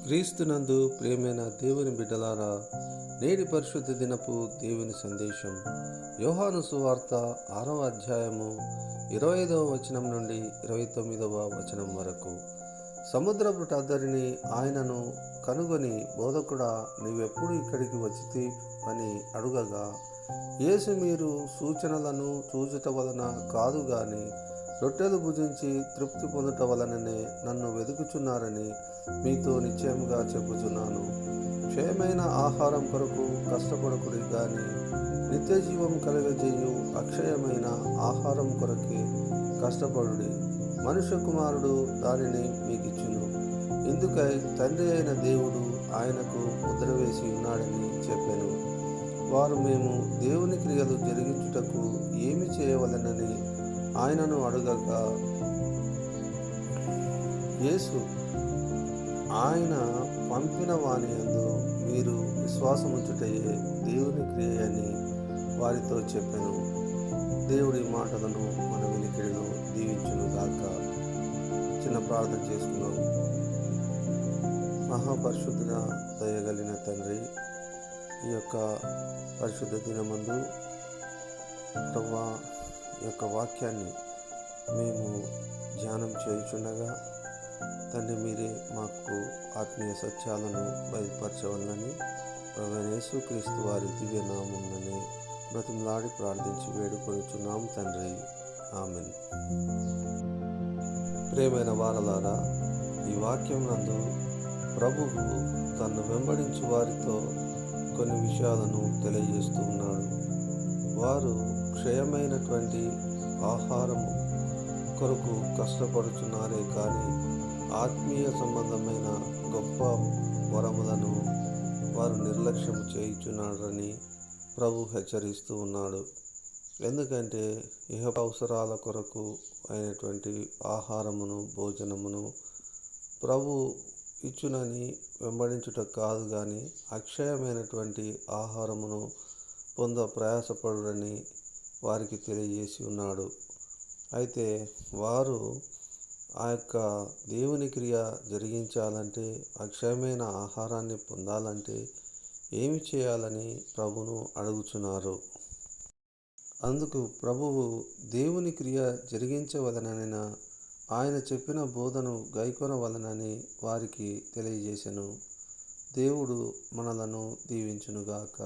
క్రీస్తునందు ప్రియమైన దేవుని బిడ్డలారా, నేటి పరిశుద్ధ దినపు దేవుని సందేశం యోహాను సువార్త 6వ అధ్యాయము 25వ వచనం నుండి 29వ వచనం వరకు. సముద్రపు టద్దరిని ఆయనను కనుగొని, బోధకుడా, నీవెప్పుడు ఇక్కడికి వచ్చితి అని అడుగగా, యేసు, మీరు సూచనలను చూచుట వలన కాదు గాని రొట్టెలు భుజించి తృప్తి పొందుట వలననే నన్ను వెదుకుచున్నారని మీతో నిశ్చయముగా చెప్పుచున్నాను. క్షయమైన ఆహారం కొరకు కష్టపడకుడి గాని నిత్య జీవం కలుగజేయు అక్షయమైన ఆహారం కొరకే కష్టపడుడి. మనుష్య కుమారుడు దానిని మీకిచ్చును. ఇందుకై తండ్రి అయిన దేవుడు ఆయనకు ముద్ర వేసి ఉన్నాడని చెప్పెను. వారు, మేము దేవుని క్రియలు జరిగించుటకు ఏమి చేయవలెనని ఆయనను అడుగగా, యేసు ఆయన పంపిన వాని యందు మీరు విశ్వాసముంచుటయే దేవుని క్రియ అని వారితో చెప్పెను. దేవుడి మాటలను మన వినికిడిలో దీవించును గాక. చిన్న ప్రార్థన చేసుకున్నాం. మహాపరిశుద్ధుడ, దయగలిగిన తండ్రి, ఈ యొక్క పరిశుద్ధ దినమందు ప్రభువా, ఈ యొక్క వాక్యాన్ని మేము ధ్యానం చేయుచుండగా తండ్రి, మీరే మాకు ఆత్మీయ సత్యాలను బయలుపరచవలనని ప్రభువైన యేసుక్రీస్తు వారి దివ్య నామముననే బ్రతిమలాడి ప్రార్థించి వేడుకొనుచున్నాం తండ్రి. ఆమెన్. ప్రియమైన వారలారా, ఈ వాక్యం నందు ప్రభువు తన్ను వెంబడించు వారితో కొన్ని విషయాలను తెలియజేస్తూ ఉన్నాడు. వారు క్షయమైనటువంటి ఆహారము కొరకు కష్టపడుచున్నారే కానీ ఆత్మీయ సంబంధమైన గొప్ప వరములను వారు నిర్లక్ష్యం చేయుచున్నారని ప్రభు హెచ్చరిస్తూ ఉన్నాడు. ఎందుకంటే ఇహ అవసరాల కొరకు అయినటువంటి ఆహారమును, భోజనమును ప్రభు ఇచ్చునని వెంబడించుట కాదు కానీ అక్షయమైనటువంటి ఆహారమును పొంద ప్రయాసపడురని వారికి తెలియజేసి ఉన్నాడు. అయితే వారు ఆ యొక్క దేవుని క్రియ జరిగించాలంటే, అక్షయమైన ఆహారాన్ని పొందాలంటే ఏమి చేయాలని ప్రభువును అడుగుచున్నారు. అందుకు ప్రభువు దేవుని క్రియ జరిగించవలనైన ఆయన చెప్పిన బోధను గైకొనవలనని వారికి తెలియజేసెను. దేవుడు మనలను దీవించునుగాక.